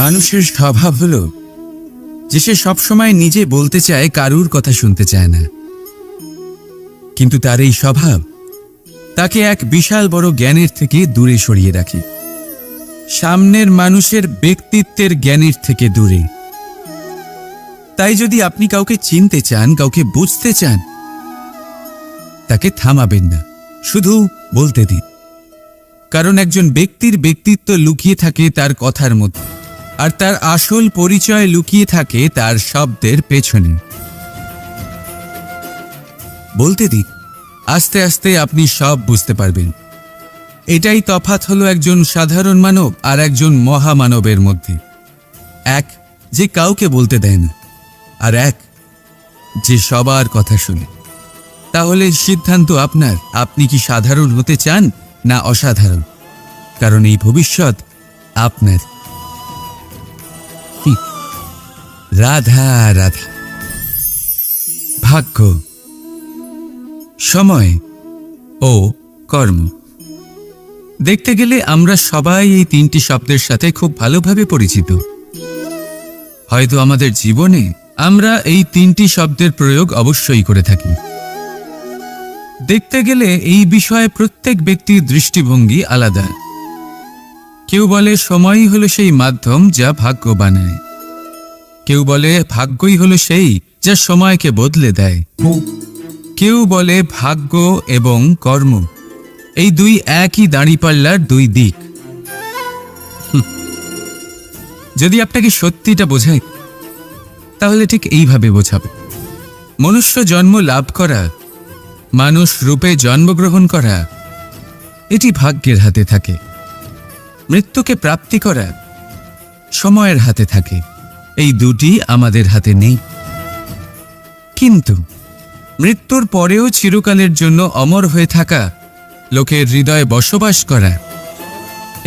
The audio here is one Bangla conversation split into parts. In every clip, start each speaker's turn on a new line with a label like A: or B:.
A: মানুষের স্বভাব হলো যে সে সবসময় নিজে বলতে চায়, কারুর কথা শুনতে চায় না। কিন্তু তার এই স্বভাব তাকে এক বিশাল বড় জ্ঞানের থেকে দূরে সরিয়ে রাখে, সামনের মানুষের ব্যক্তিত্বের জ্ঞানের থেকে দূরে। তাই যদি আপনি কাউকে চিনতে চান, কাউকে বুঝতে চান, তাকে থামাবেন না, শুধু বলতে দিন। কারণ একজন ব্যক্তির ব্যক্তিত্ব লুকিয়ে থাকে তার কথার মধ্যে, আর তার আসল পরিচয় লুকিয়ে থাকে তার শব্দের পেছনে। বলতে দিন, আস্তে আস্তে আপনি সব বুঝতে পারবেন। এটাই তফাৎ হলো একজন সাধারণ মানব আর একজন মহামানবের মধ্যে। এক যে কাউকে বলতে দেয় না, আর এক যে সবার কথা শুনে। তাহলে সিদ্ধান্ত আপনার, আপনি কি সাধারণ হতে চান না অসাধারণ? কারণ এই ভবিষ্যৎ আপনার। রাধা রাধা। ভাগ্য, সময় ও কর্ম। দেখতে গেলে আমরা সবাই এই তিনটি শব্দের সাথে খুব ভালোভাবে পরিচিত। হয়তো আমাদের জীবনে আমরা এই তিনটি শব্দের প্রয়োগ অবশ্যই করে থাকি। দেখতে গেলে এই বিষয়ে প্রত্যেক ব্যক্তির দৃষ্টিভঙ্গি আলাদা। কেউ বলে সময়ই হলো সেই মাধ্যম যা ভাগ্য বানায়, কেউ বলে ভাগ্যই হলো সেই যা সময়কে বদলে দেয়, কেউ বলে ভাগ্য এবং কর্ম এই দুই একই দাঁড়িপাল্লার দুই দিক। যদি আপনাকে সত্যিটা বোঝায় তাহলে ঠিক এইভাবে বোঝাবে। মনুষ্য জন্ম লাভ করা, মানুষ রূপে জন্মগ্রহণ করা, এটি ভাগ্যের হাতে থাকে। মৃত্যুকে প্রাপ্তি করা সময়ের হাতে থাকে। এই দুটি আমাদের হাতে নেই। কিন্তু মৃত্যুর পরেও চিরকালের জন্য অমর হয়ে থাকা, লোকের হৃদয়ে বসবাস করা,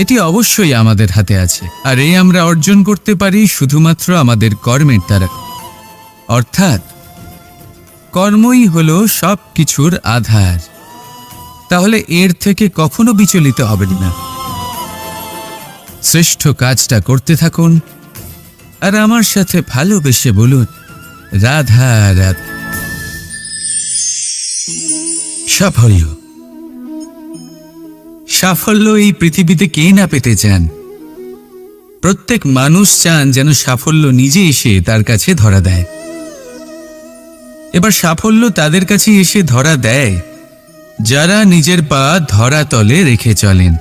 A: এটি অবশ্যই আমাদের হাতে আছে। আর এই আমরা অর্জন করতে পারি শুধুমাত্র আমাদের কর্মের দ্বারা। অর্থাৎ কর্মই হলো সব কিছুর আধার। তাহলে এর থেকে কখনো বিচলিত হবেন না। শ্রেষ্ঠ কাজটা করতে থাকুন আর আমার সাথে ভালোবেসে বলুন, রাধা রাধা। সাফল্য, সাফল্য এই পৃথিবীতে কে না পেতে চান? প্রত্যেক মানুষ চান যেন সাফল্য নিজে এসে তার কাছে ধরা দেয়। এবার সাফল্য তাদের কাছে এসে ধরা দেয় যারা নিজের পা ধরাতলে রেখে চলেন,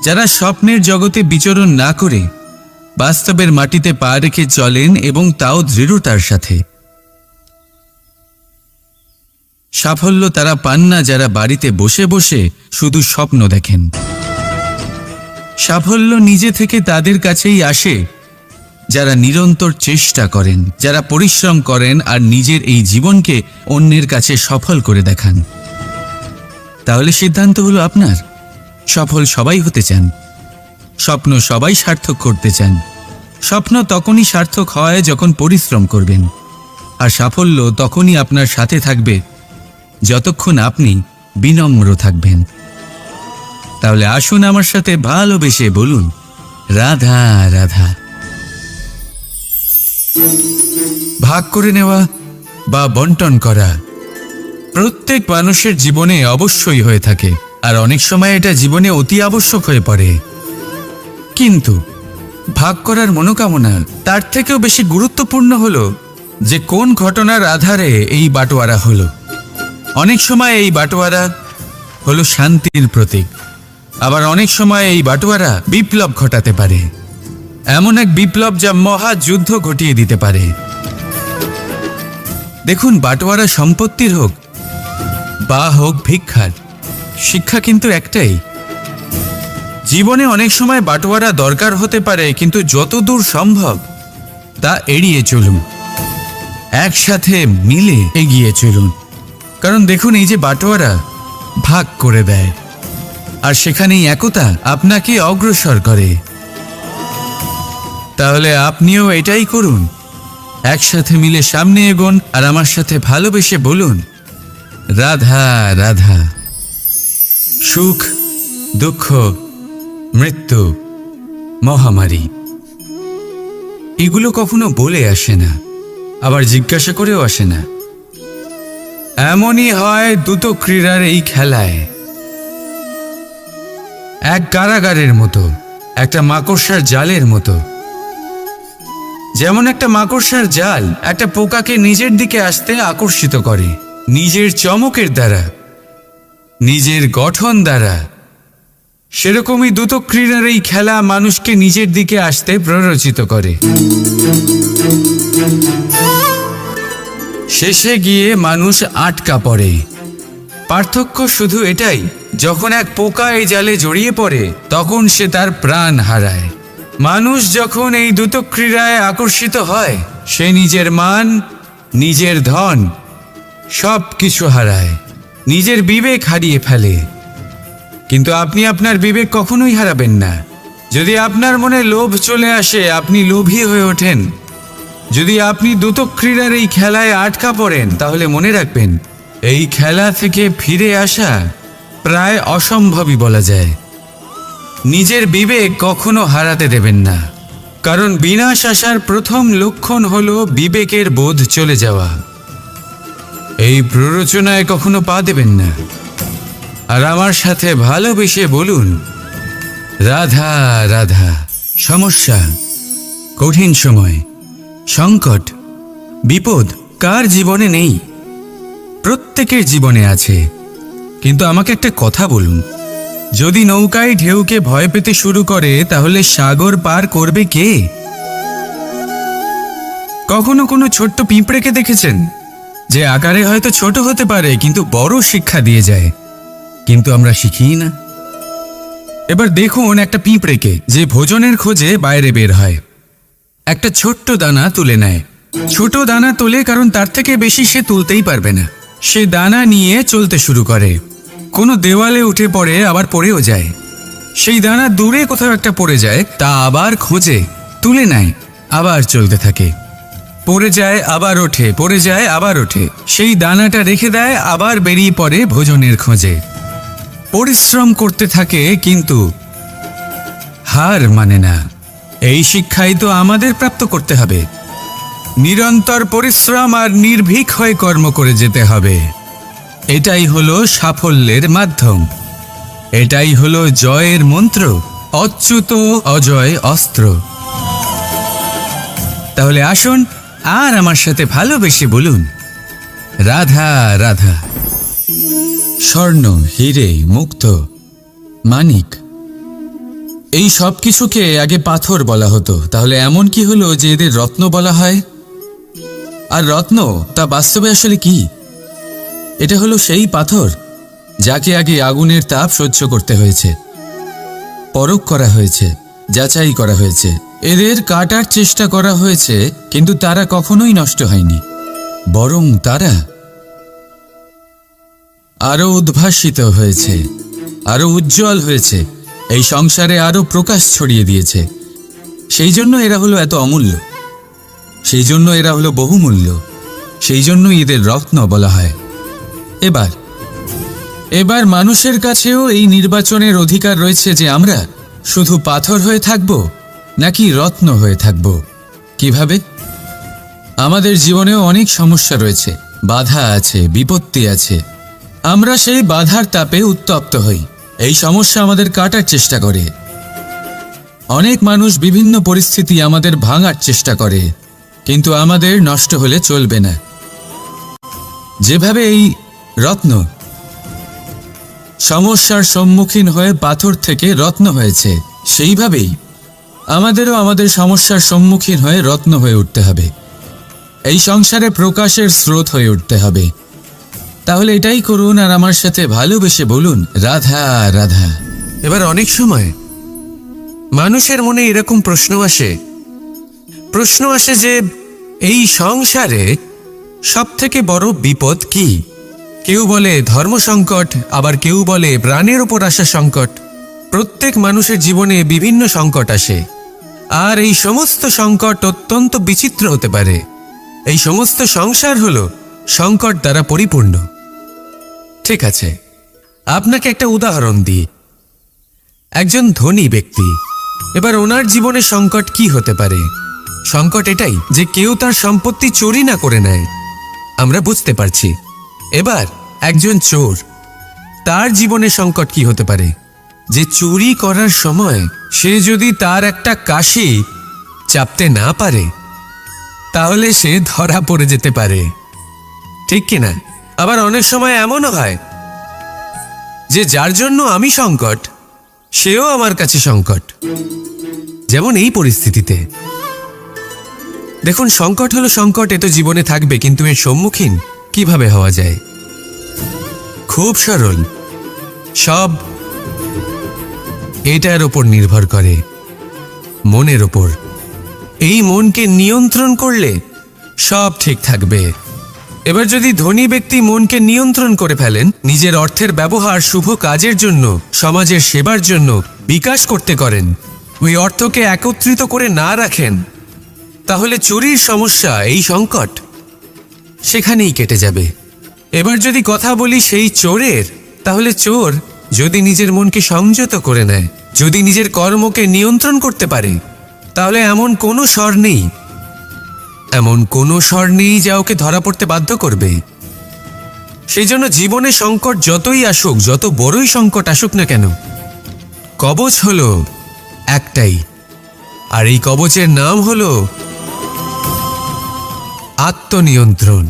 A: যারা স্বপ্নের জগতে বিচরণ না করে বাস্তবের মাটিতে পা রেখে চলেন এবং তাও দৃঢ়তার সাথে। সাফল্য তারা পান না যারা বাড়িতে বসে বসে শুধু স্বপ্ন দেখেন। সাফল্য নিজে থেকে তাদের কাছেই আসে যারা নিরন্তর চেষ্টা করেন, যারা পরিশ্রম করেন আর নিজের এই জীবনকে অন্যের কাছে সফল করে দেখান। তাহলে সিদ্ধান্ত হলো আপনার। সফল সবাই হতে চান, স্বপ্ন সবাই সার্থক করতে চান। স্বপ্ন তখনই সার্থক হয় যখন পরিশ্রম করবেন, আর সাফল্য তখনই আপনার সাথে থাকবে যতক্ষণ আপনি বিনম্র থাকবেন। তাহলে আসুন আমার সাথে ভালোবেসে বলুন, রাধা রাধা। ভাগ করে নেওয়া বা বন্টন করা প্রত্যেক মানুষের জীবনে অবশ্যই হয়ে থাকে, আর অনেক সময় এটা জীবনে অতি আবশ্যক হয়ে পড়ে। কিন্তু ভাগ করার মনোকামনা তার থেকেও বেশি গুরুত্বপূর্ণ হলো যে কোন ঘটনার আধারে এই বাটোয়ারা হলো। অনেক সময় এই বাটোয়ারা হলো শান্তির প্রতীক, আবার অনেক সময় এই বাটোয়ারা বিপ্লব ঘটাতে পারে, এমন এক বিপ্লব যা মহাযুদ্ধ ঘটিয়ে দিতে পারে। দেখুন, বাটোয়ারা সম্পত্তির হোক বা হোক ভিক্ষার, শিক্ষা কিন্তু একটাই। জীবনে অনেক সময় বাটোয়ারা দরকার হতে পারে, কিন্তু যতদূর সম্ভব তা এড়িয়ে চলুন, একসাথে মিলে এগিয়ে চলুন। কারণ দেখুন, এই যে বাটোয়ারা ভাগ করে দেয়, আর সেখানেই একতা আপনাকে অগ্রসর করে। তাহলে আপনিও এটাই করুন, একসাথে মিলে সামনে এগোন আর আমার সাথে ভালোবেসে বলুন, রাধা রাধা। সুখ, দুঃখ, মৃত্যু, মহামারী, এগুলো কখনো বলে আসে না, আবার জিজ্ঞাসা করেও আসে না। এমনই হয় দ্রুত ক্রীড়ার এই খেলায়। এক কারাগারের মতো, একটা মাকড়সার জালের মতো। যেমন একটা মাকড়সার জাল একটা পোকাকে নিজের দিকে আসতে আকর্ষিত করে নিজের চমকের দ্বারা, নিজের গঠন দ্বারা, সেরকমই দ্রুত ক্রীড়ার এই খেলা মানুষকে নিজের দিকে আসতে প্ররোচিত করে। শেষে গিয়ে মানুষ আটকা পড়ে। পার্থক্য শুধু এটাই, যখন এক পোকা এই জালে জড়িয়ে পড়ে তখন সে তার প্রাণ হারায়। মানুষ যখন এই দ্রুত ক্রীড়ায় আকর্ষিত হয়, সে নিজের মান, নিজের ধন সব কিছু হারায়, নিজের বিবেক হারিয়ে ফেলে। কিন্তু আপনি আপনার বিবেক কখনোই হারাবেন না। যদি আপনার মনে লোভ চলে আসে, আপনি লোভী হয়ে ওঠেন। যদি আপনি দ্রুত ক্রীড়ার এই খেলায় আটকা পড়েন, তাহলে মনে রাখবেন, এই খেলা থেকে ফিরে আসা প্রায় অসম্ভবই বলা যায়। নিজের বিবেক কখনো হারাতে দেবেন না, কারণ বিনাশ আসার প্রথম লক্ষণ হলো বিবেকের বোধ চলে যাওয়া। এই প্ররোচনায় কখনো পা দেবেন না। আর আমার সাথে ভালোবেসে বলুন, রাধা রাধা। সমস্যা, কঠিন সময়, সংকট, বিপদ কার জীবনে নেই? প্রত্যেকের জীবনে আছে। কিন্তু আমাকে একটা কথা বলুন, যদি নৌকায় ঢেউকে ভয় পেতে শুরু করে, তাহলে সাগর পার করবে কে? কখনো কোনো ছোট্ট পিঁপড়েকে দেখেছেন, যে আকারে হয়তো ছোট হতে পারে কিন্তু বড় শিক্ষা দিয়ে যায়? কিন্তু আমরা শিখি না। এবার দেখুন একটা পিঁপড়েকে, যে ভোজনের খোঁজে বাইরে বের হয়, একটা ছোট্ট দানা তুলে নেয়। ছোট দানা তোলে কারণ তার থেকে বেশি সে তুলতেই পারবে না। সে দানা নিয়ে চলতে শুরু করে, কোনো দেওয়ালে উঠে পড়ে, আবার পড়েও যায়। সেই দানা দূরে কোথাও একটা পড়ে যায়, তা আবার খোঁজে, তুলে নেয়, আবার চলতে থাকে। পড়ে যায়, আবার ওঠে, পড়ে যায়, আবার ওঠে। সেই দানাটা রেখে দেয়, আবার বেরিয়ে পড়ে ভোজনের খোঁজে। পরিশ্রম করতে থাকে, কিন্তু হার মানে না। এই শিক্ষাই তো আমাদের প্রাপ্ত করতে হবে। নিরন্তর পরিশ্রম আর নির্ভীক হয়ে কর্ম করে যেতে হবে। এটাই হলো সাফল্যের মাধ্যম, এটাই হলো জয়ের মন্ত্র, অচ্যুত অজয় অস্ত্র। তাহলে আসুন আর আমার সাথে ভালোবেসে বলুন, রাধা রাধা। স্বর্ণ, হিরে, মুক্ত, মানিক, এই সব কিছুকে আগে পাথর বলা হতো। তাহলে এমন কি হলো যে এদের রত্ন বলা হয়? আর রত্ন তা বাস্তবে আসলে কি? এটা হলো সেই পাথর যাকে আগে আগুনের তাপ সহ্য করতে হয়েছে, পরখ করা হয়েছে, যাচাই করা হয়েছে, এদের কাটার চেষ্টা করা হয়েছে, কিন্তু তারা কখনোই নষ্ট হয়নি, বরং তারা আরো উদ্ভাসিত হয়েছে, আরো উজ্জ্বল হয়েছে, এই সংসারে আরো প্রকাশ ছড়িয়ে দিয়েছে। সেই জন্য এরা হলো এত অমূল্য, সেই জন্য এরা হলো বহুমূল্য, সেই জন্য এদের রত্ন বলা হয়। এবার মানুষের কাছেও এই নির্বাচনের অধিকার রয়েছে যে আমরা শুধু পাথর হয়ে থাকব নাকি রত্ন হয়ে থাকব। কিভাবে? আমাদের জীবনেও অনেক সমস্যা রয়েছে, বাধা আছে, বিপত্তি আছে। আমরা সেই বাধার তাপে উত্তপ্ত হই, এই সমস্যা আমাদের কাটার চেষ্টা করে। অনেক মানুষ বিভিন্ন পরিস্থিতি আমাদের ভাঙার চেষ্টা করে, কিন্তু আমাদের নষ্ট হলে চলবে না। যেভাবে এই রত্ন সমস্যার সম্মুখীন হয়ে পাথর থেকে রত্ন হয়েছে, সেইভাবেই আমাদেরও আমাদের সমস্যার সম্মুখীন হয়ে রত্ন হয়ে উঠতে হবে, এই সংসারে প্রকাশের স্রোত হয়ে উঠতে হবে। তাহলে এটাই করুন আর আমার সাথে ভালোবেসে বলুন, রাধা রাধা।
B: এবার অনেক সময় মানুষের মনে এরকম প্রশ্ন আসে যে এই সংসারে সবথেকে বড় বিপদ কি? কেউ বলে ধর্ম সংকট, আবার কেউ বলে প্রাণের ওপর আসা সংকট। প্রত্যেক মানুষের জীবনে বিভিন্ন সংকট আসে, আর এই সমস্ত সংকট অত্যন্ত বিচিত্র হতে পারে। এই সমস্ত সংসার হলো সংকট দ্বারা পরিপূর্ণ। ঠিক আছে, আপনাকে একটা উদাহরণ দিই। একজন ধনী ব্যক্তি এবার ওনার জীবনে সংকট কি হতে পারে? সংকট এটাই যে কেউ তার সম্পত্তি চুরি না করে নেয়। আমরা বুঝতে পারছি। এবার একজন চোর, তার জীবনে সংকট কি হতে পারে? যে চুরি করার সময় সে যদি তার একটা কাশি চাপতে না পারে, তাহলে সে ধরা পড়ে যেতে পারে, ঠিক কিনা? আবার অনেক সময় এমনও হয় যে যার জন্য আমি সংকট, সেও আমার কাছে সংকট। যেমন এই পরিস্থিতিতে দেখুন, সংকট হলো সংকট, এ তো জীবনে থাকবে, কিন্তু এর সম্মুখীন কিভাবে হওয়া যায়? খুব সরল। সব এটার ওপর নির্ভর করে, মনের ওপর। এই মনকে নিয়ন্ত্রণ করলে সব ঠিক থাকবে। এবার যদি ধনী ব্যক্তি মনকে নিয়ন্ত্রণ করে ফেলেন, নিজের অর্থের ব্যবহার শুভ কাজের জন্য, সমাজের সেবার জন্য বিকাশ করতে করেন, ওই অর্থকে একত্রিত করে না রাখেন, তাহলে চুরির সমস্যা, এই সংকট সেখানেই কেটে যাবে। এবার যদি কথা বলি সেই চোরের, তাহলে চোর যদি নিজের মনকে সংযত করে নেয়, যদি নিজের কর্মকে নিয়ন্ত্রণ করতে পারে, তাহলে এমন কোনো স্বর নেই, এমন কোনো স্বর নেই যা ওকে ধরা পড়তে বাধ্য করবে। সেই জন্য জীবনে সংকট যতই আসুক, যত বড়ই সংকট আসুক না কেন, কবচ হলো একটাই, আর এই কবচের নাম হলো আত্মনিয়ন্ত্রণ।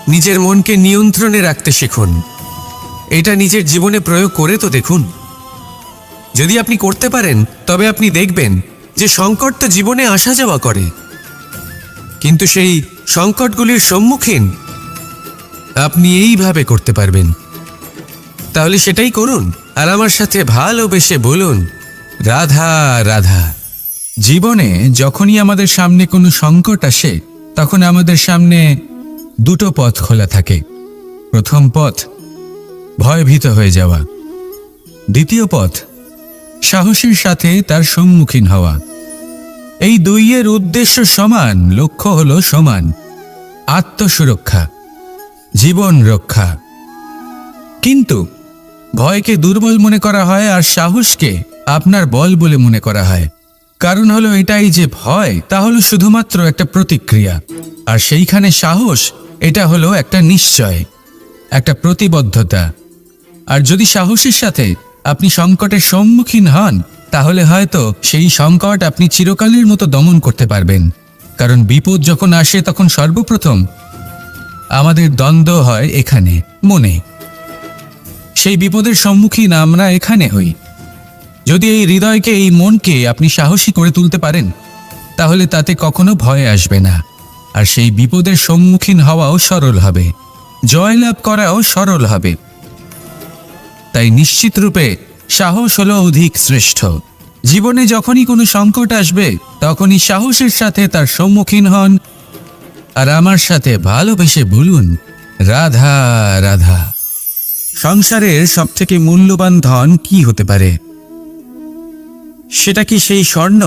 B: নিজের মনকে নিয়ন্ত্রণে রাখতে শিখুন। এটা নিজের জীবনে প্রয়োগ করে তো দেখুন। যদি আপনি করতে পারেন, তবে আপনি দেখবেন যে সংকট তো জীবনে আসা যাওয়া করে, কিন্তু সেই সংকটগুলির সম্মুখীন আপনি এইভাবে করতে পারবেন। তাহলে সেটাই করুন, আর আমার সাথে ভালোবেসে বলুন, রাধা রাধা।
A: জীবনে যখনই আমাদের সামনে কোনো সংকট আসে, তখন আমাদের সামনে দুটো পথ খোলা থাকে। প্রথম পথ ভয়ভীত হয়ে যাওয়া, দ্বিতীয় পথ সাহসের সাথে তার সম্মুখীন হওয়া। এই দুইয়ের উদ্দেশ্য সমান, লক্ষ্য হলো সমান, আত্মসুরক্ষা, জীবন রক্ষা। কিন্তু ভয়কে দুর্বল মনে করা হয় আর সাহসকে আপনার বল বলে মনে করা হয়। কারণ হলো এটাই যে ভয়, তা হলো শুধুমাত্র একটা প্রতিক্রিয়া, আর সেইখানে সাহস, এটা হলো একটা নিশ্চয়, একটা প্রতিবদ্ধতা। আর যদি সাহসের সাথে আপনি সংকটের সম্মুখীন হন, তাহলে হয়তো সেই সংকট আপনি চিরকালের মতো দমন করতে পারবেন। কারণ বিপদ যখন আসে, তখন সর্বপ্রথম আমাদের দ্বন্দ্ব হয় এখানে, মনে। সেই বিপদের সম্মুখীন আমরা এখানে হই। যদি এই হৃদয়কে, এই মনকে আপনি সাহসী করে তুলতে পারেন, তাহলে তাতে কখনো ভয় আসবে না, আর সেই বিপদের সম্মুখীন হওয়াও সরল হবে, জয়লাভ করাও সরল হবে। তাই নিশ্চিত রূপে সাহস হলো অধিক শ্রেষ্ঠ। জীবনে যখনই কোনো সংকট আসবে, তখনই সাহসের সাথে তার সম্মুখীন হন, আর আমার সাথে ভালোবেসে বলুন, রাধা রাধা। সংসারের সবথেকে মূল্যবান ধন কি হতে পারে? সেটা কি সেই স্বর্ণ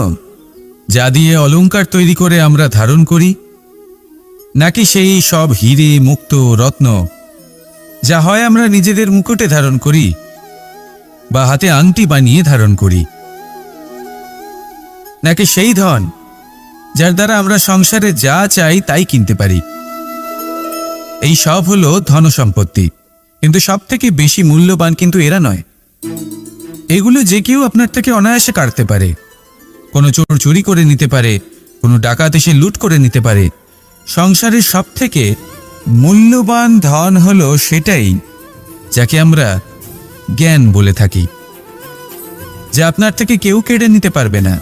A: যা দিয়ে অলংকার তৈরি করে আমরা ধারণ করি, নাকি সেই সব হিরে, মুক্ত, রত্ন যা হয় আমরা নিজেদের মুকুটে ধারণ করি বা হাতে আংটি বানিয়ে ধারণ করি, নাকি সেই ধন যার দ্বারা আমরা সংসারে যা চাই তাই কিনতে পারি? এই সব হলো ধন সম্পত্তি, কিন্তু সব থেকে বেশি মূল্যবান কিন্তু এরা নয়। এগুলো যে কেউ আপনার থেকে অনায়াসে কাটতে পারে। কোনো চোর চুরি করে নিতে পারে, কোনো ডাকাত এসে লুট করে নিতে পারে। সংসারের সব থেকে মূল্যবান ধন হলো সেটাই যাকে আমরা জ্ঞান বলে থাকি, যা আপনার থেকে কেউ কেড়ে নিতে পারবে না।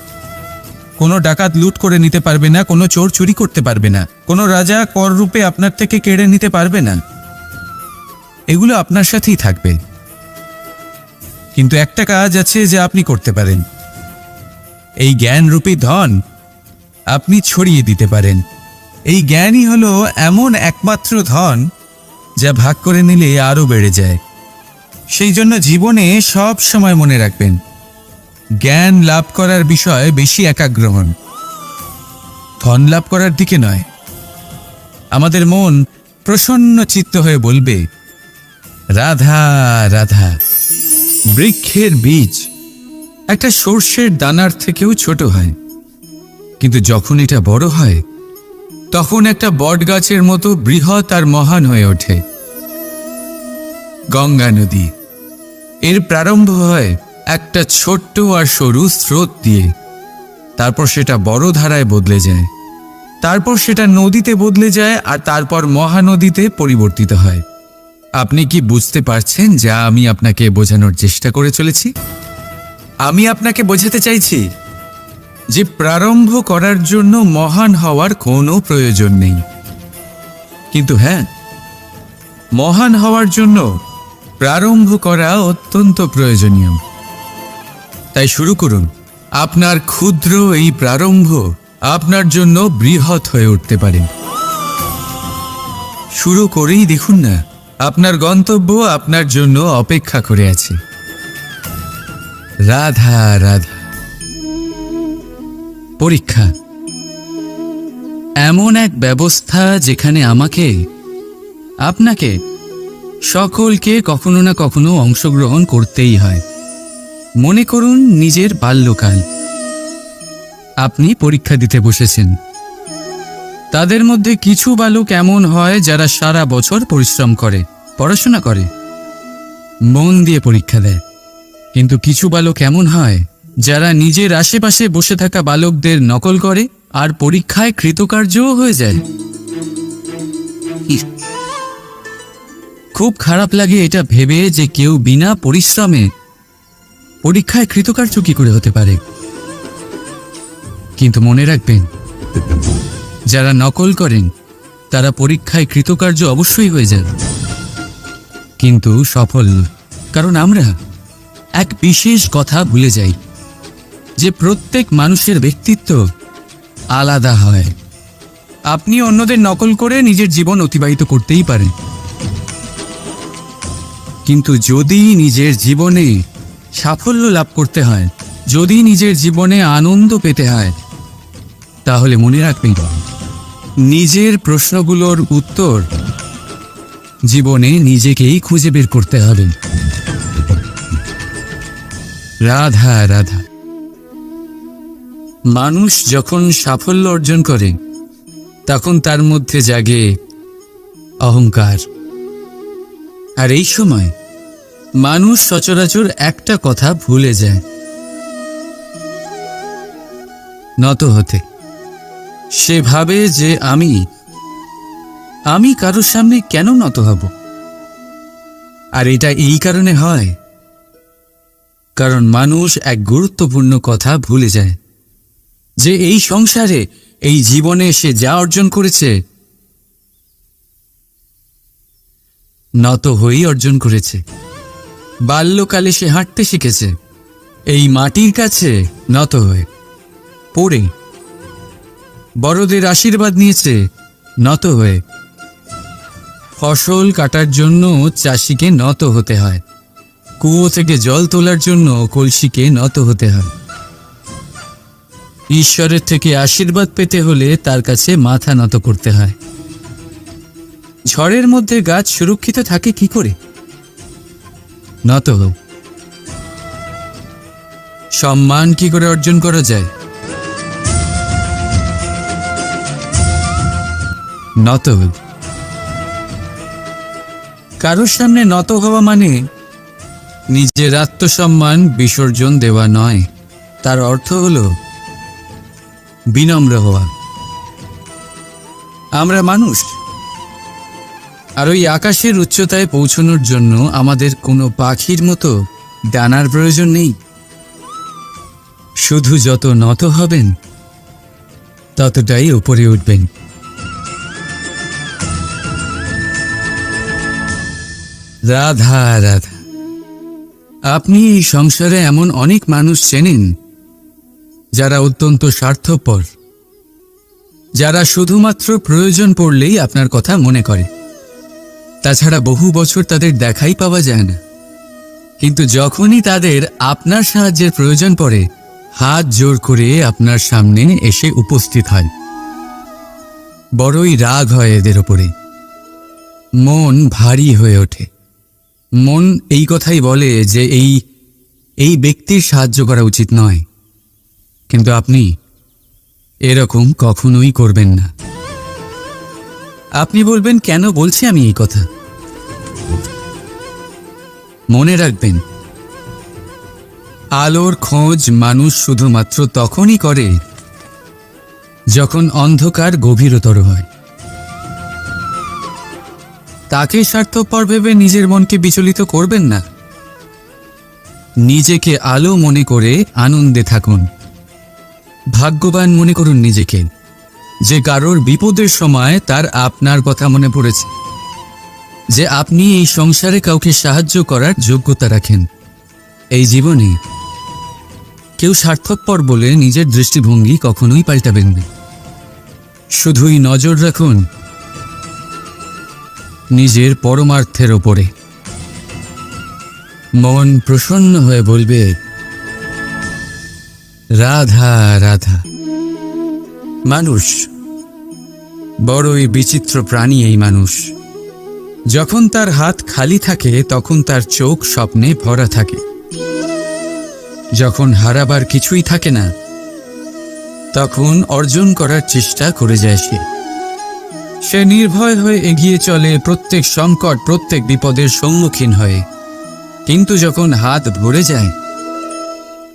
A: কোনো ডাকাত লুট করে নিতে পারবে না, কোনো চোর চুরি করতে পারবে না, কোনো রাজা কর রূপে আপনার থেকে কেড়ে নিতে পারবে না। এগুলো আপনার সাথেই থাকবে। কিন্তু একটা কাজ আছে যা আপনি করতে পারেন। এই জ্ঞানরূপী ধন আপনি ছড়িয়ে দিতে পারেন। এই জ্ঞানই হলো এমন একমাত্র ধন যা ভাগ করে নিলে আরও বেড়ে যায়। সেই জন্য জীবনে সব সময় মনে রাখবেন, জ্ঞান লাভ করার বিষয়ে বেশি একাগ্র হন, ধন লাভ করার দিকে নয়। আমাদের মন প্রসন্ন চিত্ত হয়ে বলবে, রাধা রাধা। বৃক্ষের বীজ একটা সর্ষের দানার থেকেও ছোট হয়, কিন্তু যখন এটা বড় হয় তখন একটা বটগাছের মতো বৃহৎ আর মহান হয়ে ওঠে। গঙ্গা নদী, এর প্রারম্ভ হয় একটা ছোট্ট আর সরু স্রোত দিয়ে, তারপর সেটা বড় ধারায় বদলে যায়, তারপর সেটা নদীতে বদলে যায়, আর তারপর মহানদীতে পরিবর্তিত হয়। আপনি কি বুঝতে পারছেন যা আমি আপনাকে বোঝানোর চেষ্টা করে চলেছি? আমি আপনাকে বোঝাতে চাইছি যে প্রারম্ভ করার জন্য মহান হওয়ার কোনো প্রয়োজন নেই, কিন্তু হ্যাঁ, মহান হওয়ার জন্য প্রারম্ভ করা অত্যন্ত প্রয়োজনীয়। তাই শুরু করুন। আপনার ক্ষুদ্র এই প্রারম্ভ আপনার জন্য বৃহৎ হয়ে উঠতে পারে। শুরু করেই দেখুন না, আপনার গন্তব্য আপনার জন্য অপেক্ষা করে আছে। রাধা রাধা। পরীক্ষা এমন এক ব্যবস্থা যেখানে আমাকে, আপনাকে, সকলকে কখনো না কখনো অংশগ্রহণ করতেই হয়। মনে করুন নিজের বাল্যকাল। আপনি পরীক্ষা দিতে বসেছেন। তাদের মধ্যে কিছু বালক এমন হয় যারা সারা বছর পরিশ্রম করে, পড়াশোনা করে, মন দিয়ে পরীক্ষা দেয়। কিন্তু কিছু বালক এমন হয় যারা নিজের আশেপাশে বসে থাকা বালকদের নকল করে আর পরীক্ষায় কৃতকার্যও হয়ে যায়। খুব খারাপ লাগে এটা ভেবে যে কেউ বিনা পরিশ্রমে পরীক্ষায় কৃতকার্য কি করে হতে পারে। কিন্তু মনে রাখবেন, যারা নকল করেন তারা পরীক্ষায় কৃতকার্য অবশ্যই হয়ে যান, কিন্তু সফল, কারণ আমরা এক বিশেষ কথা ভুলে যাই যে প্রত্যেক মানুষের ব্যক্তিত্ব আলাদা হয়। আপনি অন্যদের নকল করে নিজের জীবন অতিবাহিত করতেই পারেন, কিন্তু যদি নিজের জীবনে সাফল্য লাভ করতে হয়, যদি নিজের জীবনে আনন্দ পেতে হয়, তাহলে মনে রাখবেন নিজের প্রশ্নগুলোর উত্তর জীবনে নিজেকেই খুঁজে বের করতে হবে। রাধা রাধা। মানুষ যখন সাফল্য অর্জন করে তখন তার মধ্যে জাগে অহংকার, আর এই সময় মানুষ সচরাচর একটা কথা ভুলে যায়, নত হতে। সে ভাবে যে আমি কারোর সামনে কেন নত হব। আর এটা এই কারণে হয় কারণ মানুষ এক গুরুত্বপূর্ণ কথা ভুলে যায়, যে এই সংসারে, এই জীবনে সে যা অর্জন করেছে নত হয়েই অর্জন করেছে। বাল্যকালে সে হাঁটতে শিখেছে এই মাটির কাছে নত হয়ে, পড়ে। বড়দের আশীর্বাদ নিয়েছে নত হয়ে। ফসল কাটার জন্য চাষিকে নত হতে হয়, কুয়ো থেকে জল তোলার জন্য কলসিকে নত হতে হয়। ঈশ্বরের থেকে আশীর্বাদ পেতে হলে তার কাছে মাথা নত করতে হয়। ঝড়ের মধ্যে গাছ সুরক্ষিত থাকে কি করে? নত হও। সম্মান কি করে অর্জন করা যায়? নত হও। কারোর সামনে নত হওয়া মানে নিজের আত্মসম্মান বিসর্জন দেওয়া নয়, তার অর্থ হলো বিনম্র হওয়া। আমরা মানুষ, আর ওই আকাশের উচ্চতায় পৌঁছানোর জন্য আমাদের কোনো পাখির মতো ডানার প্রয়োজন নেই। শুধু যত নত হবেন ততটাই উপরে উঠবেন। রাধা রাধা। আপনি এই সংসারে এমন অনেক মানুষ চেনেন যারা অত্যন্ত স্বার্থপর, যারা শুধুমাত্র প্রয়োজন পড়লেই আপনার কথা মনে করে। তাছাড়া বহু বছর তাদের দেখাই পাওয়া যায় না, কিন্তু যখনই তাদের আপনার সাহায্যের প্রয়োজন পড়ে হাত জোর করে আপনার সামনে এসে উপস্থিত হয়। বড়ই রাগ হয় এদের ওপরে, মন ভারী হয়ে ওঠে। মন এই কথাই বলে যে এই ব্যক্তির সাহায্য করা উচিত নয়, কিন্তু আপনি এরকম কখনোই করবেন না। আপনি বলবেন, কেন বলছি আমি এই কথা? মনে রাখবেন, আলোর খোঁজ মানুষ শুধুমাত্র তখনই করে যখন অন্ধকার গভীরতর হয়। তাকে স্বার্থপর ভেবে নিজের মনকে বিচলিত করবেন না। নিজেকে আলো মনে করে আনন্দে থাকুন। ভাগ্যবান মনে করুন নিজেকে, যে কারোর বিপদের সময় তার আপনার কথা মনে পড়েছে, যে আপনি এই সংসারে কাউকে সাহায্য করার যোগ্যতা রাখেন। এই জীবনে কেউ স্বার্থপর বলে নিজের দৃষ্টিভঙ্গি কখনোই পাল্টাবেন না। শুধুই নজর রাখুন নিজের পরমার্থের ওপরে। মন প্রসন্ন হয়ে বলবে, রাধা রাধা। মানুষ বড়ই বিচিত্র প্রাণী। এই মানুষ যখন তার হাত খালি থাকে তখন তার চোখ স্বপ্নে ভরা থাকে। যখন হারাবার কিছুই থাকে না তখন অর্জন করার চেষ্টা করে যায় সে নির্ভয় হয়ে এগিয়ে চলে প্রত্যেক সংকট, প্রত্যেক বিপদের সম্মুখীন হয়ে। কিন্তু যখন হাত ভরে যায়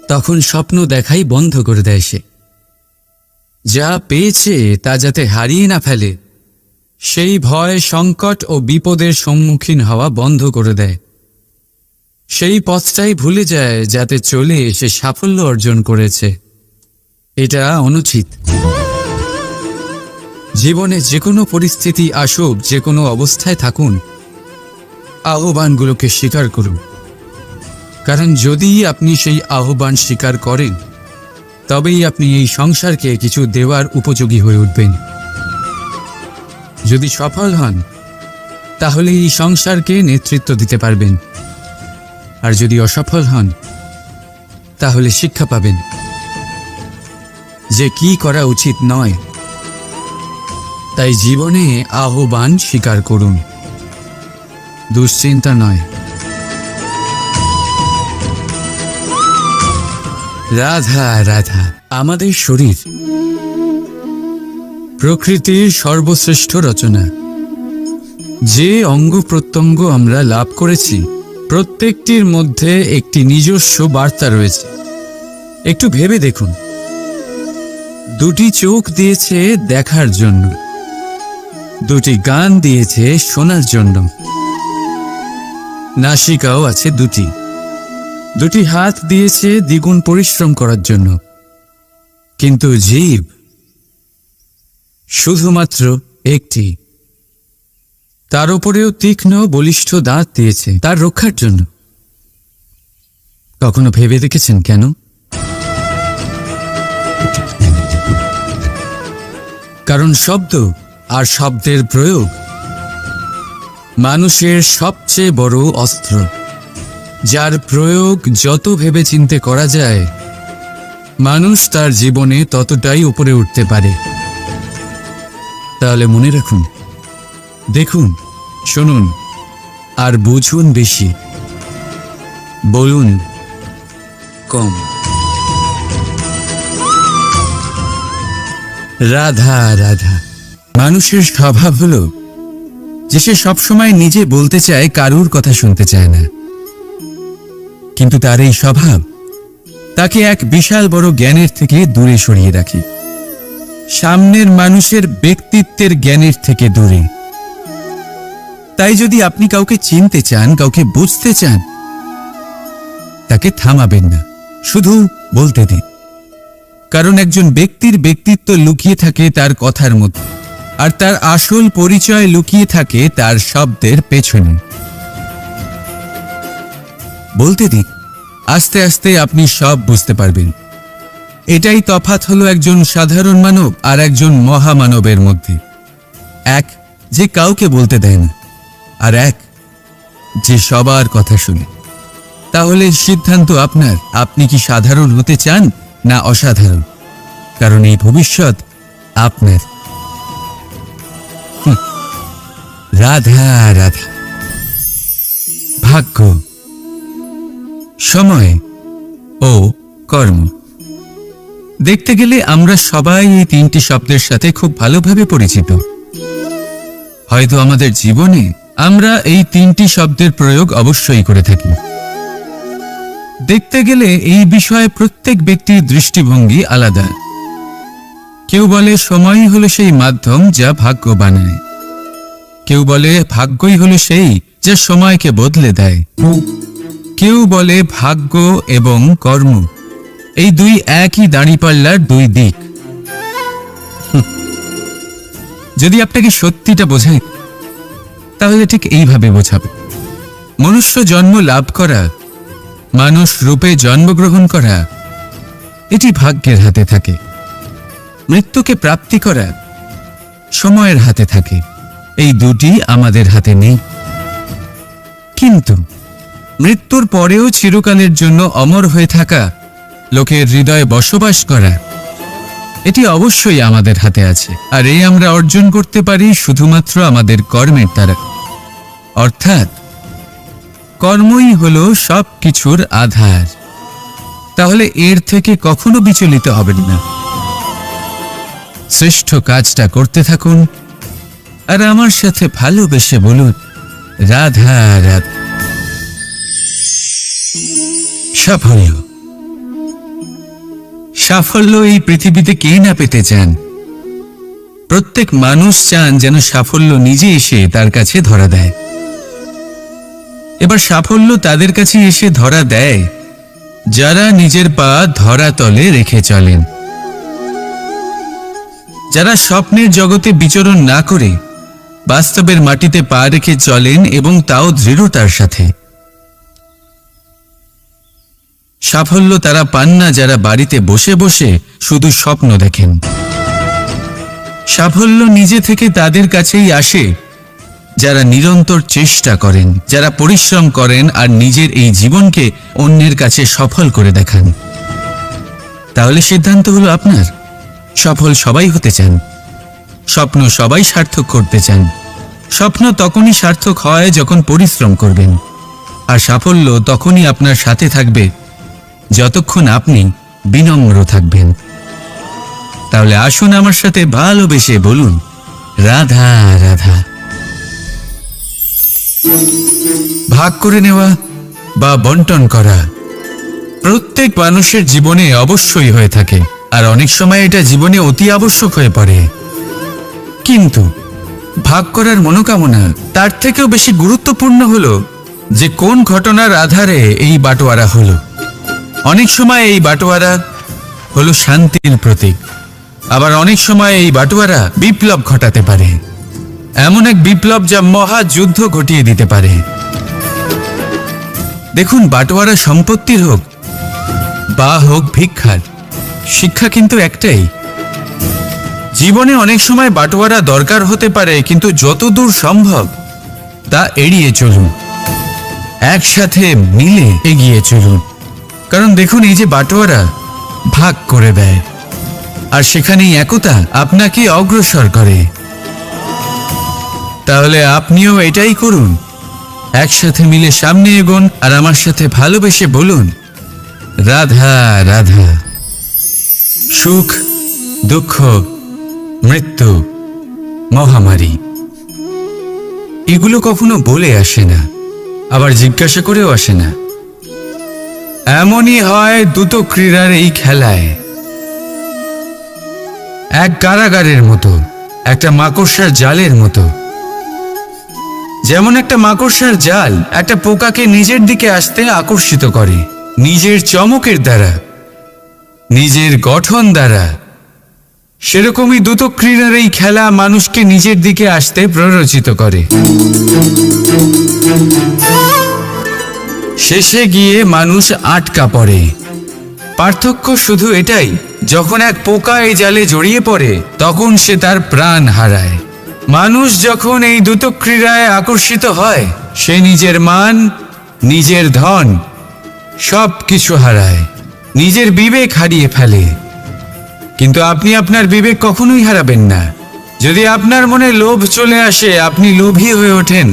A: তখন স্বপ্ন দেখাই বন্ধ করে দেয় সে। যা পেয়েছে তা যাতে হারিয়ে না ফেলে, সেই ভয়, সংকট ও বিপদের সম্মুখীন হওয়া বন্ধ করে দেয়। সেই পথটাই ভুলে যায় যাতে চলে সে সাফল্য অর্জন করেছে। এটা অনুচিত। জীবনে যে কোনো পরিস্থিতি আসুক, যে কোনো অবস্থায় থাকুন, আহ্বানগুলোকে স্বীকার করুন। কারণ যদি আপনি সেই আহ্বান স্বীকার করেন তবেই আপনি এই সংসারকে কিছু দেওয়ার উপযোগী হয়ে উঠবেন। যদি সফল হন তাহলে এই সংসারকে নেতৃত্ব দিতে পারবেন, আর যদি অসফল হন তাহলে শিক্ষা পাবেন যে কি করা উচিত নয়। তাই জীবনে আহ্বান স্বীকার করুন, দুশ্চিন্তা নয়। রাধা রাধা। আমাদের শরীর প্রকৃতির সর্বশ্রেষ্ঠ রচনা। যে অঙ্গ প্রত্যঙ্গ আমরা লাভ করেছি প্রত্যেকটির মধ্যে একটি নিজস্ব বার্তা রয়েছে। একটু ভেবে দেখুন, দুটি চোখ দিয়েছে দেখার জন্য, দুটি কান দিয়েছে শোনার জন্য, নাসিকাও আছে দুটি, দুটি হাত দিয়েছে দ্বিগুণ পরিশ্রম করার জন্য। কিন্তু জীব শুধুমাত্র একটি। তার উপরেও তীক্ষ্ণ বলিষ্ঠ দাঁত দিয়েছে তার রক্ষার জন্য। কখনো ভেবে দেখেছেন কেন? কারণ শব্দ আর শব্দের প্রয়োগ মানুষের সবচেয়ে বড় অস্ত্র, যার প্রয়োগ যত ভেবেচিন্তে করা যায় মানুষ তার জীবনে ততটাই উপরে উঠতে পারে। তাহলে মনে রাখুন, দেখুন, শুনুন আর বুঝুন বেশি, বলুন কম। রাধা রাধা। মানুষের স্বভাব হলো যে সে সবসময় নিজে বলতে চায়, কারুর কথা শুনতে চায় না। কিন্তু তার এই স্বভাব তাকে এক বিশাল বড় জ্ঞানের থেকে দূরে সরিয়ে রাখে, সামনের মানুষের ব্যক্তিত্বের জ্ঞানের থেকে দূরে। তাই যদি আপনি কাউকে চিনতে চান, কাউকে বুঝতে চান, তাকে থামাবেন না, শুধু বলতে দিন। কারণ একজন ব্যক্তির ব্যক্তিত্ব লুকিয়ে থাকে তার কথার মধ্যে, আর তার আসল পরিচয় লুকিয়ে থাকে তার শব্দের পেছনে। বলতে দিন, আস্তে আস্তে আপনি সব বুঝতে পারবেন। এটাই তফাৎ হলো একজন সাধারণ মানব আর একজন মহামানবের মধ্যে। এক যে কাউকে বলতে দেয় না, আর এক যে সবার কথা শুনে। তাহলে সিদ্ধান্ত আপনার, আপনি কি সাধারণ হতে চান না অসাধারণ? কারণ এই ভবিষ্যৎ আপনার। রাধা রাধা। ভাগ্য, সময় ও কর্ম। দেখতে গেলে আমরা সবাই এই তিনটি শব্দের সাথে খুব ভালোভাবে পরিচিত। হয়তো আমাদের জীবনে আমরা এই তিনটি শব্দের প্রয়োগ অবশ্যই করে থাকি। দেখতে গেলে এই বিষয়ে প্রত্যেক ব্যক্তির দৃষ্টিভঙ্গি আলাদা। কেউ বলে সময়ই হলো সেই মাধ্যম যা ভাগ্য বানায়, কেউ বলে ভাগ্যই হলো সেই যা সময়কে বদলে দেয়, কেউ বলে ভাগ্য এবং কর্ম এই দুই একই দাঁড়িপাল্লার দুই দিক। যদি আপনাকে সত্যিটা বোঝায় তাহলে ঠিক এইভাবে বোঝাবে, মনুষ্য জন্ম লাভ করা, মানুষ রূপে জন্মগ্রহণ করা এটি ভাগ্যের হাতে থাকে। মৃত্যুকে প্রাপ্তি করা সময়ের হাতে থাকে। এই দুটি আমাদের হাতে নেই। কিন্তু মৃত্যুর পরেও চিরকালের জন্য অমর হয়ে থাকা, লোকের হৃদয়ে বসবাস করা, এটি অবশ্যই আমাদের হাতে আছে। আর এই আমরা অর্জন করতে পারি শুধুমাত্র আমাদের কর্মের দ্বারা। অর্থাৎ কর্মই হলো সব কিছুর আধার। তাহলে এর থেকে কখনো বিচলিত হবেন না। শ্রেষ্ঠ কাজটা করতে থাকুন আর আমার সাথে ভালোবেসে বলুন রাধা রাধা। সাফল্য। সাফল্য এই পৃথিবীতে কে না পেতে চান? প্রত্যেক মানুষ চান যেন সাফল্য নিজে এসে তার কাছে ধরা দেয়। এবার সাফল্য তাদের কাছে এসে ধরা দেয় যারা নিজের পা ধরাতলে রেখে চলেন, যারা স্বপ্নের জগতে বিচরণ না করে বাস্তবের মাটিতে পা রেখে চলেন এবং তাও দৃঢ়তার সাথে। সাফল্য তারা পান না যারা বাড়িতে বসে বসে শুধু স্বপ্ন দেখেন। সাফল্য নিজে থেকে তাদের কাছেই আসে যারা নিরন্তর চেষ্টা করেন, যারা পরিশ্রম করেন আর নিজের এই জীবনকে অন্যের কাছে সফল করে দেখান। তাহলে সিদ্ধান্ত হলো আপনার। সফল সবাই হতে চান, স্বপ্ন সবাই সার্থক করতে চান। স্বপ্ন তখনই সার্থক হয় যখন পরিশ্রম করবেন, আর সাফল্য তখনই আপনার সাথে থাকবে যতক্ষণ আপনি বিনম্র থাকবেন। তাহলে আসুন আমার সাথে ভালোবেসে বলুন রাধা রাধা। ভাগ করে নেওয়া বা বন্টন করা প্রত্যেক মানুষের জীবনে অবশ্যই হয়ে থাকে, আর অনেক সময় এটা জীবনে অতি আবশ্যক হয়ে পড়ে। কিন্তু ভাগ করার মনোকামনা তার থেকেও বেশি গুরুত্বপূর্ণ হলো যে কোন ঘটনার আধারে এই বাটোয়ারা হলো। অনেক সময় এই বাটোয়ারা হলো শান্তির প্রতীক, আবার অনেক সময় এই বাটোয়ারা বিপ্লব ঘটাতে পারে, এমন এক বিপ্লব যা মহাযুদ্ধ ঘটিয়ে দিতে পারে। দেখুন, বাটোয়ারা সম্পত্তির হোক বা হোক ভিক্ষার, শিক্ষা কিন্তু একটাই। জীবনে অনেক সময় বাটোয়ারা দরকার হতে পারে, কিন্তু যতদূর সম্ভব তা এড়িয়ে চলুন, একসাথে মিলে এগিয়ে চলুন। কারণ দেখুন, এই যে বাটোয়ারা ভাগ করে দেয়, আর সেখানেই একতা আপনাকে অগ্রসর করে। তাহলে আপনিও এটাই করুন, একসাথে মিলে সামনে এগোন আর আমার সাথে ভালোবেসে বলুন রাধা রাধা। সুখ, দুঃখ, মৃত্যু, মহামারী এগুলো কখনো বলে আসে না, আবার জিজ্ঞাসা করেও আসে না। এমনই হয় দ্রুত ক্রীড়ার এই খেলায়। এক কারাগারের মতো, একটা মাকড়সার জালের মতো। যেমন একটা মাকড়সার জাল একটা পোকাকে নিজের দিকে আসতে আকর্ষিত করে নিজের চমকের দ্বারা, নিজের গঠন দ্বারা, সেরকমই দ্রুত ক্রীড়ার এই খেলা মানুষকে নিজের দিকে আসতে প্ররোচিত করে। শেষে গিয়ে মানুষ আটকা পড়ে। পার্থক্য শুধু এটাই, যখন এক পোকা এই জালে জড়িয়ে পড়ে তখন সে তার প্রাণ হারায়। মানুষ যখন এই দ্রুত ক্রীড়ায় আকর্ষিত হয়, সে নিজের মান, নিজের ধন সব কিছু হারায়, নিজের বিবেক হারিয়ে ফেলে। কিন্তু আপনি আপনার বিবেক কখনোই হারাবেন না। যদি আপনার মনে লোভ চলে আসে, আপনি লোভী হয়ে ওঠেন।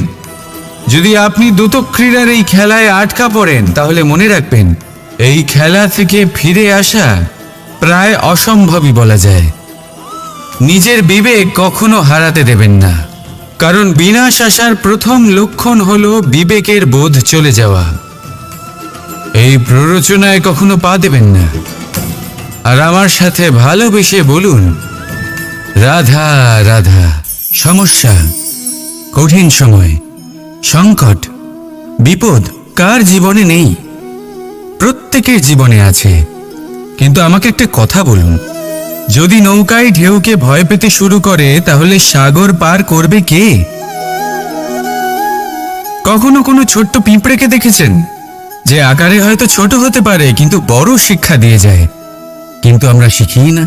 A: যদি আপনি দ্রুত ক্রীড়ার এই খেলায় আটকা পড়েন, তাহলে মনে রাখবেন এই খেলা থেকে ফিরে আসা প্রায় অসম্ভবই বলা যায়। নিজের বিবেক কখনো হারাতে দেবেন না, কারণ বিনাশ আসার প্রথম লক্ষণ হলো বিবেকের বোধ চলে যাওয়া। এই প্ররোচনায় কখনো পা দেবেন না। আর আমার সাথে ভালোবেসে বলুন, রাধা রাধা। সমস্যা, কঠিন সময়, সংকট, বিপদ কার জীবনে নেই? প্রত্যেকের জীবনে আছে। কিন্তু আমাকে একটা কথা বলুন, যদি নৌকায় ঢেউকে ভয় পেতে শুরু করে তাহলে সাগর পার করবে কে? কখনো কোনো ছোট্ট পিঁপড়েকে দেখেছেন, যে আকারে হয়তো ছোট হতে পারে কিন্তু বড় শিক্ষা দিয়ে যায়? কিন্তু আমরা শিখি না।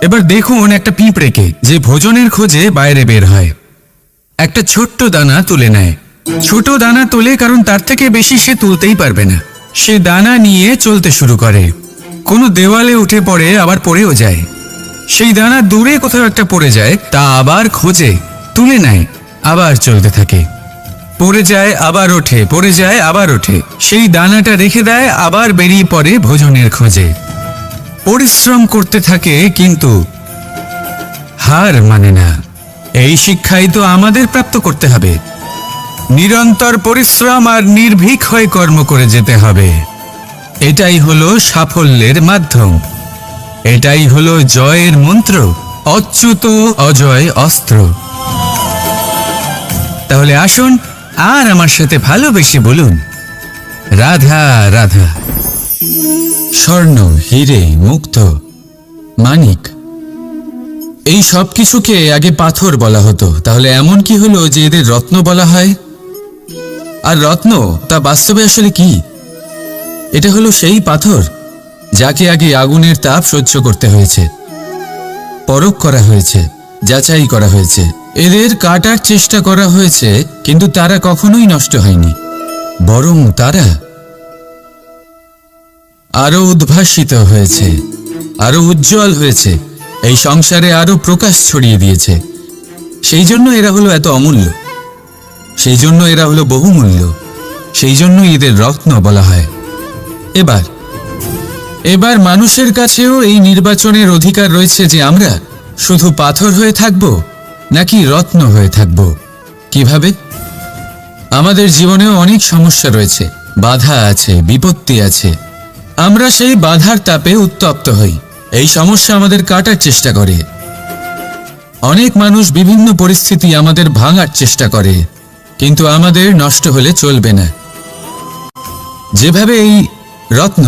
A: এবার দেখুন একটা পিঁপড়েকে, যে ভোজনের খোঁজে বাইরে বের হয়, একটা ছোট্ট দানা তুলে নেয়। ছোট দানা তোলে কারণ তার থেকে বেশি সে তুলতেই পারবে না। সে দানা নিয়ে চলতে শুরু করে, কোনো দেওয়ালে উঠে পড়ে, আবার পড়েও যায়। সেই দানা দূরে কোথাও একটা পড়ে যায়, তা আবার খোঁজে, তুলে নেয়, আবার চলতে থাকে। পড়ে যায় আবার ওঠে, পড়ে যায় আবার ওঠে। সেই দানাটা রেখে দেয়, আবার বেরিয়ে পড়ে ভোজনের খোঁজে। পরিশ্রম করতে থাকে কিন্তু হার মানে না। এই শিক্ষাই তো আমাদের প্রাপ্ত করতে হবে। নিরন্তর পরিশ্রম আর নির্ভীক হয়ে কর্ম করে যেতে হবে। এটাই হলো সাফল্যের মাধ্যম, এটাই হলো জয়ের মন্ত্র, অচ্যুত অজয় অস্ত্র। তাহলে আসুন আর আমার সাথে ভালোবেসে বলুন, রাধা রাধা। স্বর্ণ, হিরে, মুক্ত, মানিক, এই সব কিছুকে আগে পাথর বলা হতো। তাহলে এমন কি হলো যে এদের রত্ন বলা হয়? আর রত্ন তা বাস্তবে আসলে কি? এটা হলো সেই পাথর যাকে আগে আগুনের তাপ সহ্য করতে হয়েছে, পরখ করা হয়েছে, যাচাই করা হয়েছে, এদের কাটার চেষ্টা করা হয়েছে, কিন্তু তারা কখনোই নষ্ট হয়নি, বরং তারা আরো উদ্ভাসিত হয়েছে, আরো উজ্জ্বল হয়েছে, এই সংসারে আরো প্রকাশ ছড়িয়ে দিয়েছে। সেই জন্য এরা হলো এত অমূল্য, সেই জন্য এরা হলো বহুমূল্য, সেই জন্য এদের রত্ন বলা হয়। এবার মানুষের কাছেও এই নির্বাচনের অধিকার রয়েছে যে আমরা শুধু পাথর হয়ে থাকব নাকি রত্ন হয়ে থাকব। কিভাবে? আমাদের জীবনেও অনেক সমস্যা রয়েছে, বাধা আছে, বিপত্তি আছে। আমরা সেই বাধার তাপে উত্তপ্ত হই, এই সমস্যা আমাদের কাটার চেষ্টা করে। অনেক মানুষ বিভিন্ন পরিস্থিতি আমাদের ভাঙার চেষ্টা করে, কিন্তু আমাদের নষ্ট হলে চলবে না। যেভাবে এই রত্ন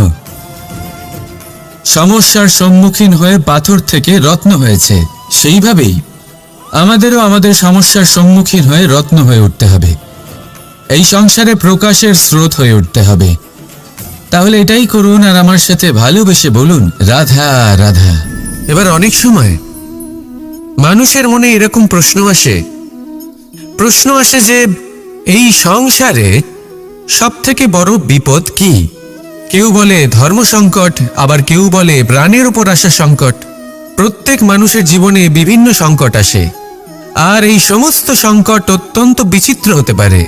A: সমস্যার সম্মুখীন হয়ে পাথর থেকে রত্ন হয়েছে, সেইভাবেই আমাদেরও আমাদের সমস্যার সম্মুখীন হয়ে রত্ন হয়ে উঠতে হবে। এই সংসারে প্রকাশের স্রোত হয়ে উঠতে হবে। তাহলে এটাই করুন আর আমার সাথে ভালোবেসে বলুন, রাধা রাধা।
B: এবার অনেক সময় মানুষের মনে এরকম প্রশ্ন আসে যে এই সংসারে সবথেকে বড় বিপদ কি? কেউ বলে ধর্ম সংকট, আবার কেউ বলে প্রাণের উপর আসা সংকট। প্রত্যেক মানুষের জীবনে বিভিন্ন সংকট আসে, আর এই সমস্ত সংকট অত্যন্ত বিচিত্র হতে পারে।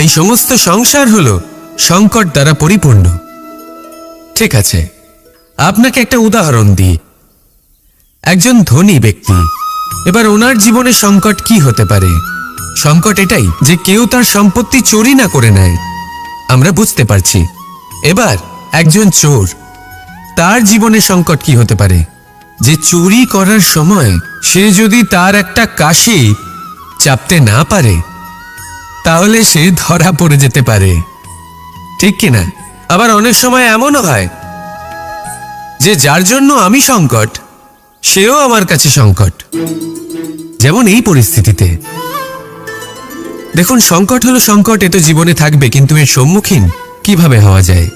B: এই সমস্ত সংসার হলো সংকট দ্বারা পরিপূর্ণ। ঠিক আছে, আপনাকে একটা উদাহরণ দিই। একজন ধনী ব্যক্তি, এবার ওনার জীবনে সংকট কি হতে পারে? সংকট এটাই যে কেউ তার সম্পত্তি চুরি না করে নেয়, আমরা বুঝতে পারছি। এবার একজন চোর, তার জীবনে সংকট কি হতে পারে? যে চুরি করার সময় সে যদি তার একটা কাশি চাপতে না পারে, তাহলে সে ধরা পড়ে যেতে পারে, ঠিক কিনা? আবার অনেক সময় এমনও হয় যে যার জন্য আমি সংকট, সেও আমার কাছে সংকট। যেমন এই পরিস্থিতিতে দেখুন, সংকট হলো সংকট, এ তো জীবনে থাকবে, কিন্তু এর সম্মুখীন কিভাবে হওয়া যায়?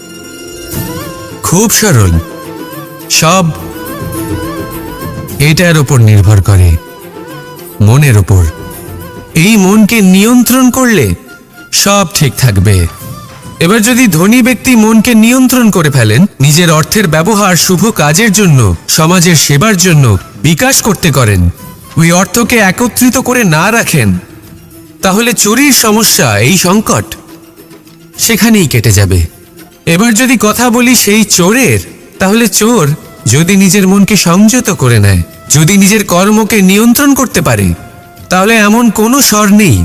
B: খুব সরল, সব এটার উপর নির্ভর করে, মনের উপর। এই মনকে নিয়ন্ত্রণ করলে সব ঠিক থাকবে। এবার যদি ধনী ব্যক্তি মনকে নিয়ন্ত্রণ করে ফেলেন, নিজের অর্থের ব্যবহার শুভ কাজের জন্য, সমাজের সেবার জন্য বিকাশ করতে করেন, ওই অর্থকে একত্রিত করে না রাখেন, তাহলে চুরির সমস্যা, এই সংকট সেখানেই কেটে যাবে। এবার যদি কথা বলি সেই চোরের, তাহলে চোর যদি নিজের মনকে সংযত করে নেয়, যদি নিজের কর্মকে নিয়ন্ত্রণ করতে পারে, তাহলে এমন কোনো স্বর নেই,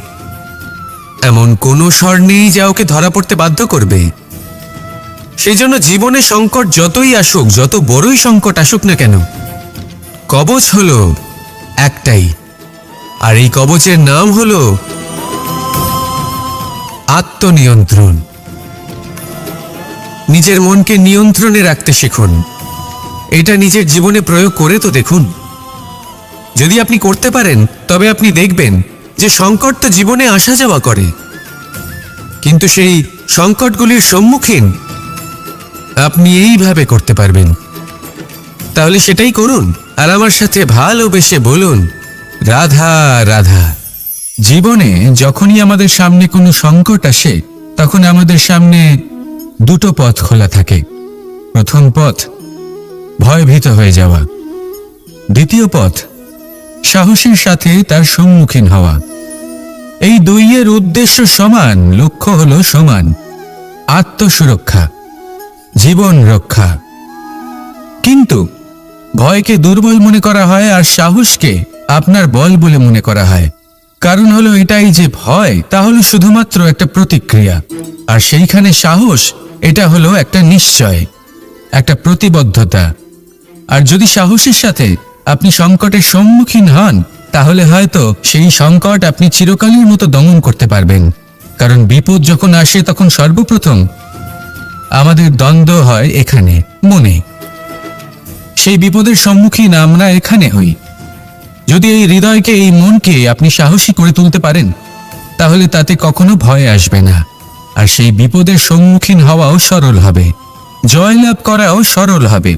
B: এমন কোনো স্বর নেই যা ওকে ধরা পড়তে বাধ্য করবে। সেই জন্য জীবনে সংকট যতই আসুক, যত বড়ই সংকট আসুক না কেন, কবচ হলো একটাই, আর এই কবচের নাম হলো আত্মনিয়ন্ত্রণ। নিজের মনকে নিয়ন্ত্রণে রাখতে শিখুন। এটা নিজের জীবনে প্রয়োগ করে তো দেখুন। যদি আপনি করতে পারেন তবে আপনি দেখবেন যে সংকট তো জীবনে আসা যাওয়া করে, কিন্তু সেই সংকটগুলির সম্মুখীন আপনি এইভাবে করতে পারবেন। তাহলে সেটাই করুন, আর আমার সাথে ভালোবেসে বলুন, রাধা রাধা।
A: জীবনে যখনই আমাদের সামনে কোনো সংকট আসে, তখন আমাদের সামনে দুটো পথ খোলা থাকে। প্রথম পথ ভয়ভীত হয়ে যাওয়া, দ্বিতীয় পথ সাহসের সাথে তার সম্মুখীন হওয়া। এই দুইয়ের উদ্দেশ্য সমান, লক্ষ্য হলো সমান, আত্মসুরক্ষা, জীবন রক্ষা। কিন্তু ভয়কে দুর্বল মনে করা হয় আর সাহসকে আপনার বল বলে মনে করা হয়। কারণ হলো এটাই যে ভয় তা হলো শুধুমাত্র একটা প্রতিক্রিয়া, আর সেইখানে সাহস এটা হলো একটা নিশ্চয়, একটা প্রতিবদ্ধতা। আর যদি সাহসের সাথে আপনি সংকটের সম্মুখীন হন, তাহলে হয়তো সেই সংকট আপনি চিরকালের মতো দমন করতে পারবেন। কারণ বিপদ যখন আসে তখন সর্বপ্রথম আমাদের দ্বন্দ্ব হয় এখানে, মনে। সেই বিপদের সম্মুখীন আমরা এখানে হই। যদি এই হৃদয়কে, এই মনকে আপনি সাহসী করে তুলতে পারেন, তাহলে তাতে কখনো ভয় আসবে না, আর সেই বিপদের সম্মুখীন হওয়াও সরল হবে, জয়লাভ করাও সরল হবে।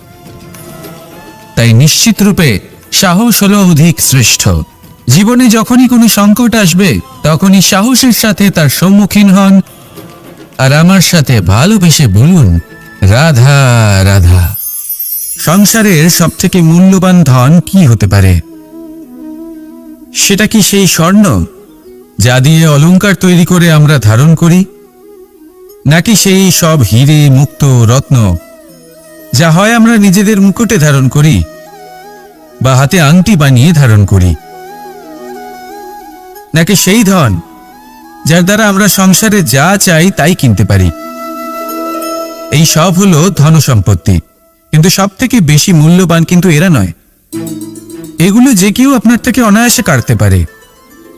A: তাই নিশ্চিত রূপে সাহস হলো অধিক শ্রেষ্ঠ। জীবনে যখনই কোনো সংকট আসবে, তখনই সাহসের সাথে তার সম্মুখীন হন, আর আমার সাথে ভালোবেসে বলুন, রাধা রাধা। সংসারের সবথেকে মূল্যবান ধন কি হতে পারে? সেটা কি সেই স্বর্ণ যা দিয়ে অলংকার তৈরি করে আমরা ধারণ করি, নাকি সেই সব হিরে, মুক্ত, রত্ন যা হয় আমরা নিজেদের মুকুটে ধারণ করি বা হাতে আংটি বানিয়ে ধারণ করি, নাকি সেই ধন যার দ্বারা আমরা সংসারে যা চাই তাই কিনতে পারি? এই সব হলো ধন সম্পত্তি, কিন্তু সব থেকে বেশি মূল্যবান কিন্তু এরা নয়। এগুলো যে কেউ আপনার থেকে অনায়াসে কাটতে পারে।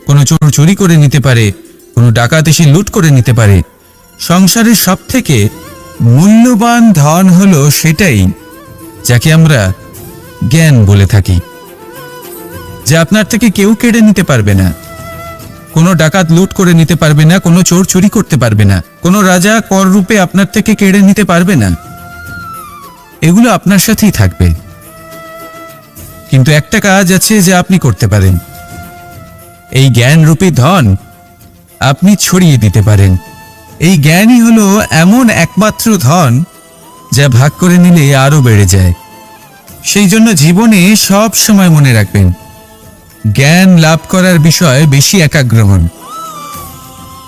A: কোনো চোর চুরি করে নিতে পারে, কোনো ডাকাত এসে লুট করে নিতে পারে। সংসারের সব থেকে মূল্যবান ধন হলো সেটাই যাকে আমরা জ্ঞান বলে থাকি, যা আপনার থেকে কেউ কেড়ে নিতে পারবে না। কোনো ডাকাত লুট করে নিতে পারবে না, কোনো চোর চুরি করতে পারবে না, কোনো রাজা কর রূপে আপনার থেকে কেড়ে নিতে পারবে না। এগুলো আপনার সাথেই থাকবে। কিন্তু একটা কাজ আছে যা আপনি করতে পারেন। এই জ্ঞানরূপী ধন আপনি ছড়িয়ে দিতে পারেন। এই জ্ঞানই হলো এমন একমাত্র ধন যা ভাগ করে নিলে আরো বেড়ে যায়। সেই জন্য জীবনে সব সময় মনে রাখবেন, জ্ঞান লাভ করার বিষয়ে বেশি একাগ্র হন,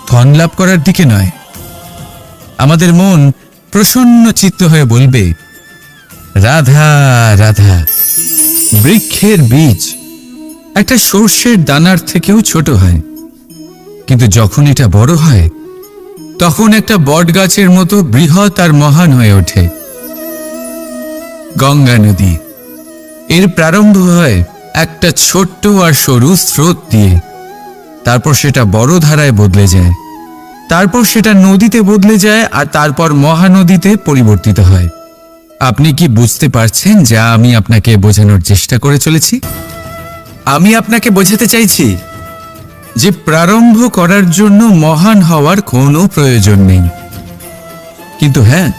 A: ধন লাভ করার দিকে নয়। আমাদের মন প্রসন্ন চিত্ত হয়ে বলবে, রাধা রাধা। বৃক্ষের বীজ একটা সর্ষের দানার থেকেও ছোট হয়, কিন্তু যখন এটা বড় হয় তখন একটা বট গাছের মতো বৃহৎ আর মহান হয়ে ওঠে। গঙ্গা নদী, এর প্রারম্ভ হয় একটা ছোট্ট আর সরু স্রোত দিয়ে, তারপর সেটা বড় ধারায় বদলে যায়, তারপর সেটা নদীতে বদলে যায়, আর তারপর মহানদীতে পরিবর্তিত হয়। আপনি কি বুঝতে পারছেন যা আমি আপনাকে বোঝানোর চেষ্টা করে চলেছি? আমি আপনাকে বোঝাতে চাইছি যে প্রারম্ভ করার জন্য মহান হওয়ার কোনো প্রয়োজন নেই, কিন্তু হ্যাঁ,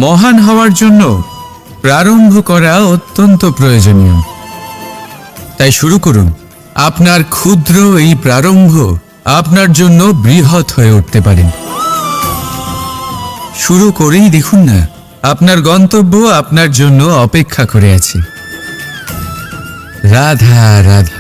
A: মহান হওয়ার জন্য প্রারম্ভ করা অত্যন্ত প্রয়োজনীয়। তাই শুরু করুন। আপনার ক্ষুদ্র এই প্রারম্ভ আপনার জন্য বৃহৎ হয়ে উঠতে পারে। শুরু করেই দেখুন না, আপনার গন্তব্য আপনার জন্য অপেক্ষা করে আছে। রাধা রাধা।